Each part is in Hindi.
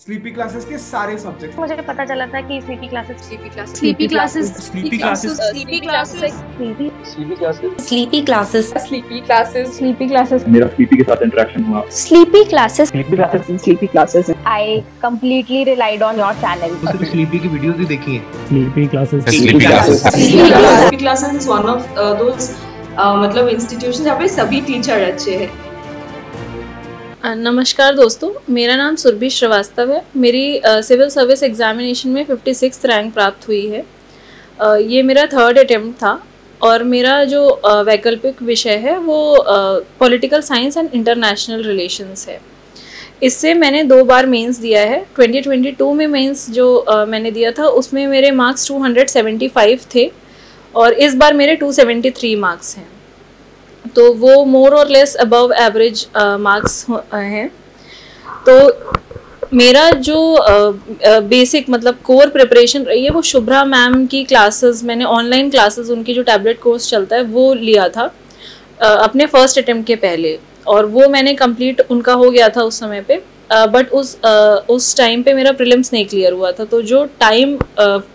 स्लीपी क्लासेस के सारे सब्जेक्ट। मुझे पता चला था कि sleepy classes sleepy classes sleepy classes sleepy classes sleepy classes sleepy classes sleepy classes sleepy classes मेरा स्लीपी के साथ इंटरेक्शन हुआ। Sleepy classes sleepy classes I completely relied on your channel. सिर्फ स्लीपी की वीडियोस भी देखी हैं। Sleepy classes sleepy classes is one of those मतलब इंस्टीट्यूशन जहाँ पे सभी टीचर अच्छे हैं। नमस्कार दोस्तों, मेरा नाम सुरभि श्रीवास्तव है। मेरी सिविल सर्विस एग्जामिनेशन में 56 रैंक प्राप्त हुई है। ये मेरा थर्ड अटेम्प्ट था और मेरा जो वैकल्पिक विषय है वो political science and international relations है। इससे मैंने 2 बार मेंस दिया है। 2022 में मेंस जो मैंने दिया था उसमें मेरे मार्क्स 275 थे और इस बार मेरे 273 मार्क्स हैं, तो वो मोर और लेस अबव एवरेज मार्क्स हैं। तो मेरा जो बेसिक मतलब कोर प्रिपरेशन रही है वो शुभ्रा मैम की क्लासेस, मैंने ऑनलाइन क्लासेस उनकी जो टैबलेट कोर्स चलता है वो लिया था अपने फर्स्ट अटेम्प्ट के पहले, और वो मैंने कंप्लीट उनका हो गया था उस समय पे। बट उस टाइम पे मेरा प्रीलिम्स नहीं क्लियर हुआ था, तो जो टाइम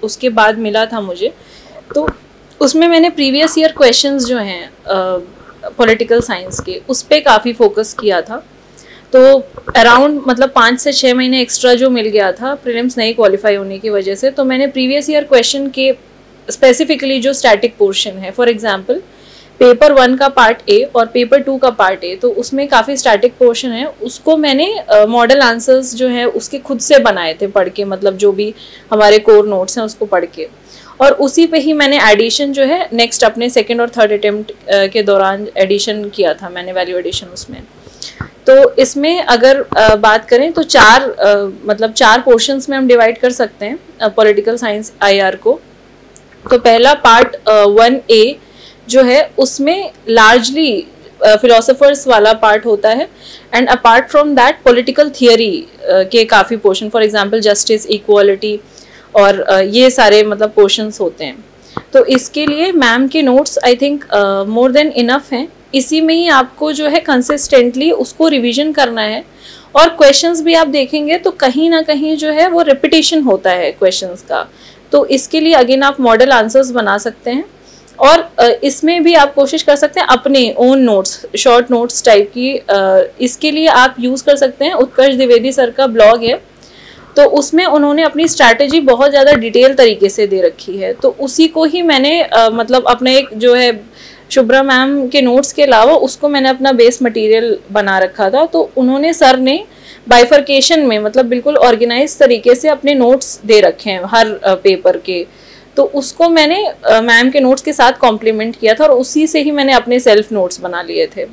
उसके बाद मिला था मुझे, तो उसमें मैंने प्रीवियस ईयर क्वेश्चंस जो हैं पॉलिटिकल साइंस के उस पर काफ़ी फोकस किया था। तो अराउंड मतलब 5 से 6 महीने एक्स्ट्रा जो मिल गया था प्रीलिम्स नहीं क्वालिफाई होने की वजह से, तो मैंने प्रीवियस ईयर क्वेश्चन के स्पेसिफिकली जो स्टैटिक पोर्शन है, फॉर एग्जांपल पेपर 1 का पार्ट ए और पेपर 2 का पार्ट ए, तो उसमें काफ़ी स्टैटिक पोर्शन है, उसको मैंने मॉडल आंसर्स जो है उसके खुद से बनाए थे पढ़ के, मतलब जो भी हमारे कोर नोट्स हैं उसको पढ़ के, और उसी पे ही मैंने एडिशन जो है नेक्स्ट अपने सेकंड और थर्ड अटेम्प्ट के दौरान एडिशन किया था मैंने, वैल्यू एडिशन उसमें। तो इसमें अगर बात करें तो 4 पोर्शंस में हम डिवाइड कर सकते हैं पॉलिटिकल साइंस आईआर को। तो पहला पार्ट 1A जो है उसमें लार्जली फिलोसोफर्स वाला पार्ट होता है, and apart from that political theory के काफ़ी portion, for example justice, equality और ये सारे मतलब पोर्शंस होते हैं। तो इसके लिए मैम के notes I think more than enough हैं। इसी में ही आपको जो है कंसिस्टेंटली उसको रिवीजन करना है, और क्वेश्चंस भी आप देखेंगे तो कहीं ना कहीं जो है वो रिपीटिशन होता है क्वेश्चंस का। तो इसके लिए अगेन आप मॉडल आंसर्स बना सकते हैं, और इसमें भी आप कोशिश कर सकते हैं अपने own notes, short notes type की। इसके लिए आप यूज़ कर सकते हैं उत्कर्ष द्विवेदी सर का ब्लॉग है, तो उसमें उन्होंने अपनी स्ट्रैटेजी बहुत ज़्यादा डिटेल तरीके से दे रखी है। तो उसी को ही मैंने मतलब अपने एक जो है शुभ्रा मैम के नोट्स के अलावा उसको मैंने अपना बेस मटेरियल बना रखा था। तो उन्होंने सर ने बाइफर्केशन में मतलब बिल्कुल ऑर्गेनाइज तरीके से अपने नोट्स दे रखे हैं हर पेपर के, तो उसको मैंने मैम के नोट्स के साथ कॉम्प्लीमेंट किया था और उसी से ही मैंने अपने सेल्फ नोट्स बना लिए थे।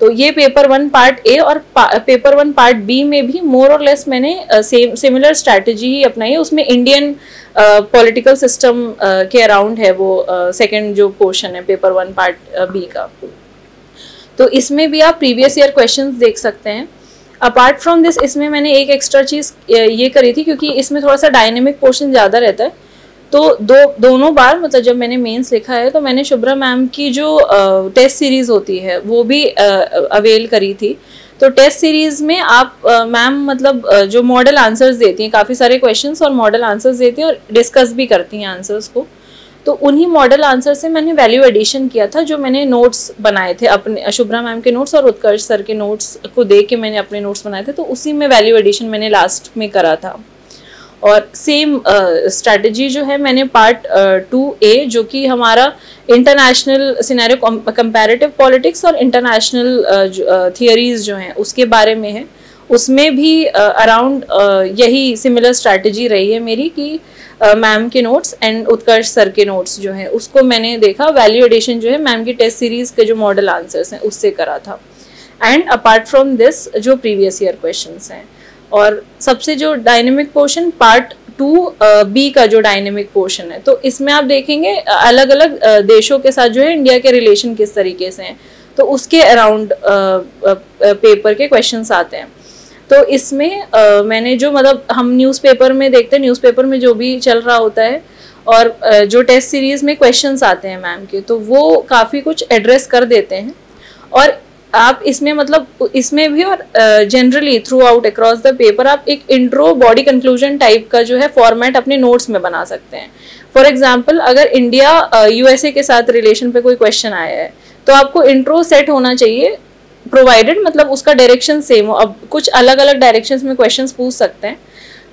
तो ये पेपर 1 पार्ट ए और पेपर 1 पार्ट बी में भी मोर और लेस मैंने सिमिलर स्ट्रैटेजी ही अपनाई है। उसमें इंडियन पॉलिटिकल सिस्टम के अराउंड है वो सेकंड जो पोर्शन है पेपर 1 पार्ट बी का। तो इसमें भी आप प्रीवियस ईयर क्वेश्चंस देख सकते हैं। अपार्ट फ्रॉम दिस इसमें मैंने एक एक्स्ट्रा चीज़ ये करी थी, क्योंकि इसमें थोड़ा सा डायनेमिक पोर्शन ज़्यादा रहता है, तो दोनों बार मतलब जब मैंने मेंस लिखा है तो मैंने शुभ्रा मैम की जो टेस्ट सीरीज़ होती है वो भी अवेल करी थी। तो टेस्ट सीरीज़ में आप मैम मतलब जो मॉडल आंसर्स देती हैं, काफ़ी सारे क्वेश्चंस और मॉडल आंसर्स देती हैं और डिस्कस भी करती हैं आंसर्स को। तो उन्हीं मॉडल आंसर से मैंने वैल्यू एडिशन किया था, जो मैंने नोट्स बनाए थे अपने शुभ्रा मैम के नोट्स और उत्कर्ष सर के नोट्स को देख के मैंने अपने नोट्स बनाए थे। तो उसी में वैल्यू एडिशन मैंने लास्ट में करा था। और सेम स्ट्रैटेजी जो है मैंने पार्ट 2A जो कि हमारा इंटरनेशनल सिनेरियो कंपैरेटिव पॉलिटिक्स और इंटरनेशनल थियरीज जो हैं उसके बारे में है, उसमें भी अराउंड यही सिमिलर स्ट्रैटेजी रही है मेरी कि मैम के नोट्स एंड उत्कर्ष सर के नोट्स जो हैं उसको मैंने देखा, वैल्यू एडिशन जो है मैम की टेस्ट सीरीज़ के जो मॉडल आंसर्स हैं उससे करा था, एंड अपार्ट फ्रॉम दिस जो प्रीवियस ईयर क्वेश्चंस हैं। और सबसे जो डायनेमिक पोर्शन पार्ट 2B का जो डायनेमिक पोर्शन है, तो इसमें आप देखेंगे अलग अलग देशों के साथ जो है इंडिया के रिलेशन किस तरीके से हैं, तो उसके अराउंड पेपर के क्वेश्चंस आते हैं। तो इसमें मैंने जो मतलब हम न्यूज़पेपर में देखते हैं, न्यूज़पेपर में जो भी चल रहा होता है और जो टेस्ट सीरीज़ में क्वेश्चंस आते हैं मैम के, तो वो काफ़ी कुछ एड्रेस कर देते हैं। और आप इसमें मतलब इसमें भी और generally through out across the paper आप एक इंट्रो बॉडी कंक्लूजन टाइप का जो है फॉर्मेट अपने नोट्स में बना सकते हैं। फॉर एग्जांपल अगर इंडिया यूएसए के साथ रिलेशन पे कोई क्वेश्चन आया है तो आपको इंट्रो सेट होना चाहिए, प्रोवाइडेड मतलब उसका डायरेक्शन सेम हो। अब कुछ अलग अलग डायरेक्शंस में क्वेश्चंस पूछ सकते हैं,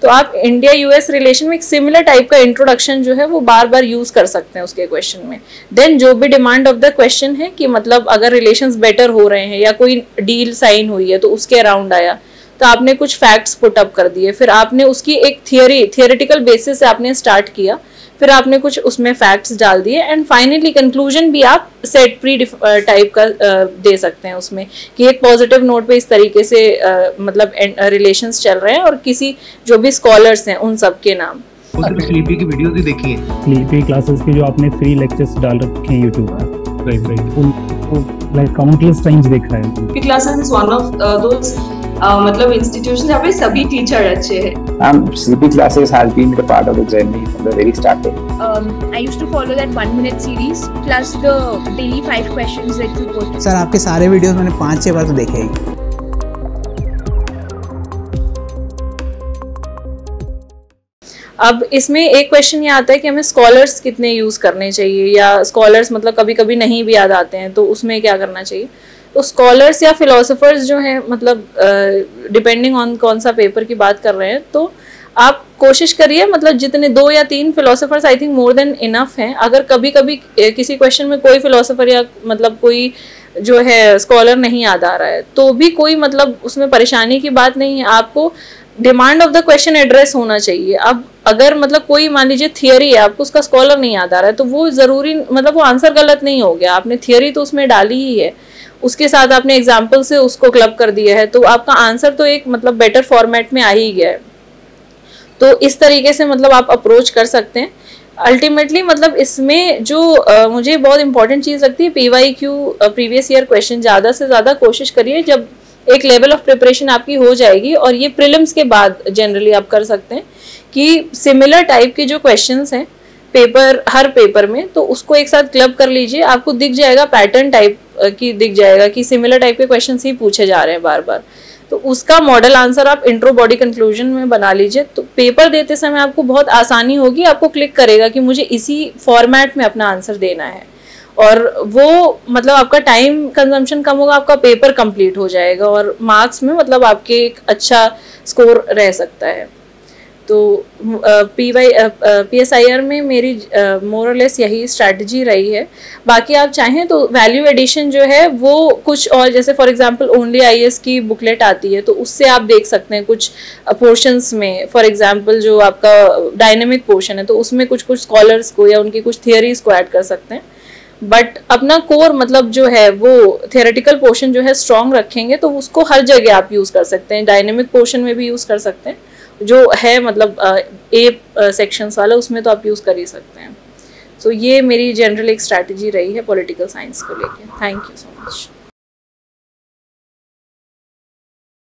तो आप इंडिया यूएस रिलेशन में एक सिमिलर टाइप का इंट्रोडक्शन जो है वो बार बार यूज कर सकते हैं उसके क्वेश्चन में। देन जो भी डिमांड ऑफ द क्वेश्चन है कि मतलब अगर रिलेशंस बेटर हो रहे हैं या कोई डील साइन हुई है तो उसके अराउंड आया, तो आपने कुछ फैक्ट्स पुट अप कर दिए, फिर आपने उसकी एक थियोरेटिकल बेसिस से आपने स्टार्ट किया, फिर आपने कुछ उसमें फैक्ट्स डाल दिए, एंड फाइनली कंक्लूजन भी आप सेट प्री टाइप का दे सकते हैं उसमें कि एक पॉजिटिव नोट पे इस तरीके से मतलब रिलेशंस चल रहे हैं और किसी जो भी स्कॉलर्स हैं उन सब के नाम। स्लीपी की वीडियोस भी देखी हैं, स्लीपी क्लासेस के जो आपने फ्री लेक्चर्स डाल रखे हैं यूट्यूब पर, राइट, उनको लाइक काउंटलेस टाइम्स देखा है। Sleepy classes is one of those मतलब इंस्टीट्यूशन जहाँ पे सभी टीचर अच्छे हैं। Sleepy classes has been a part of the journey from the very starting. I used to follow that 1 minute series plus the daily 5 questions that you put. Sir आपके सारे वीडियोस मैंने 5-6 बार तो देखे ही। अब इसमें एक क्वेश्चन ये आता है कि हमें स्कॉलर्स कितने यूज करने चाहिए, या स्कॉलर्स मतलब कभी कभी नहीं भी याद आते हैं तो उसमें क्या करना चाहिए। तो स्कॉलर्स या फिलोसोफर्स जो हैं मतलब डिपेंडिंग ऑन कौन सा पेपर की बात कर रहे हैं, तो आप कोशिश करिए मतलब जितने 2 या 3 philosophers I think more than enough हैं। अगर कभी कभी किसी क्वेश्चन में कोई फिलोसोफर या मतलब कोई जो है स्कॉलर नहीं याद आ रहा है तो भी कोई मतलब उसमें परेशानी की बात नहीं है, आपको demand of the question address होना चाहिए। अब अगर मतलब कोई मान लीजिए थियरी है, आपको उसका स्कॉलर नहीं याद आ रहा है तो वो जरूरी मतलब वो आंसर गलत नहीं हो गया, आपने थियरी तो उसमें डाली ही है, उसके साथ आपने एग्जाम्पल से उसको क्लब कर दिया है, तो आपका आंसर तो एक मतलब बेटर फॉर्मेट में आ ही गया है। तो इस तरीके से मतलब आप अप्रोच कर सकते हैं। अल्टीमेटली मतलब इसमें जो मुझे बहुत इंपॉर्टेंट चीज़ लगती है PYQ प्रीवियस ईयर क्वेश्चन ज़्यादा से ज़्यादा कोशिश करिए। जब एक लेवल ऑफ प्रिपरेशन आपकी हो जाएगी और ये प्रीलिम्स के बाद जनरली आप कर सकते हैं कि सिमिलर टाइप के जो क्वेश्चंस हैं पेपर हर पेपर में, तो उसको एक साथ क्लब कर लीजिए, आपको दिख जाएगा पैटर्न टाइप की दिख जाएगा कि सिमिलर टाइप के क्वेश्चंस ही पूछे जा रहे हैं बार बार। तो उसका मॉडल आंसर आप इंट्रो बॉडी कंक्लूजन में बना लीजिए, तो पेपर देते समय आपको बहुत आसानी होगी, आपको क्लिक करेगा कि मुझे इसी फॉर्मेट में अपना आंसर देना है, और वो मतलब आपका टाइम कंजम्पशन कम होगा, आपका पेपर कंप्लीट हो जाएगा और मार्क्स में मतलब आपके एक अच्छा स्कोर रह सकता है। तो PSIR में मेरी मोर और लेस यही स्ट्रैटेजी रही है। बाकी आप चाहें तो वैल्यू एडिशन जो है वो कुछ और, जैसे फॉर एग्जांपल ओनली IAS की बुकलेट आती है तो उससे आप देख सकते हैं कुछ पोर्शंस में। फॉर एग्जांपल जो आपका डायनेमिक पोर्शन है तो उसमें कुछ कुछ स्कॉलर्स को या उनकी कुछ थियरीज को ऐड कर सकते हैं, बट अपना कोर मतलब जो है वो थियोरेटिकल पोर्शन जो है स्ट्रॉन्ग रखेंगे तो उसको हर जगह आप यूज़ कर सकते हैं। डायनेमिक पोर्शन में भी यूज़ कर सकते हैं, जो है मतलब A सेक्शंस वाला उसमें तो आप यूज़ कर ही सकते हैं। सो ये मेरी जनरल एक स्ट्रैटेजी रही है पॉलिटिकल साइंस को लेके। Thank you so much.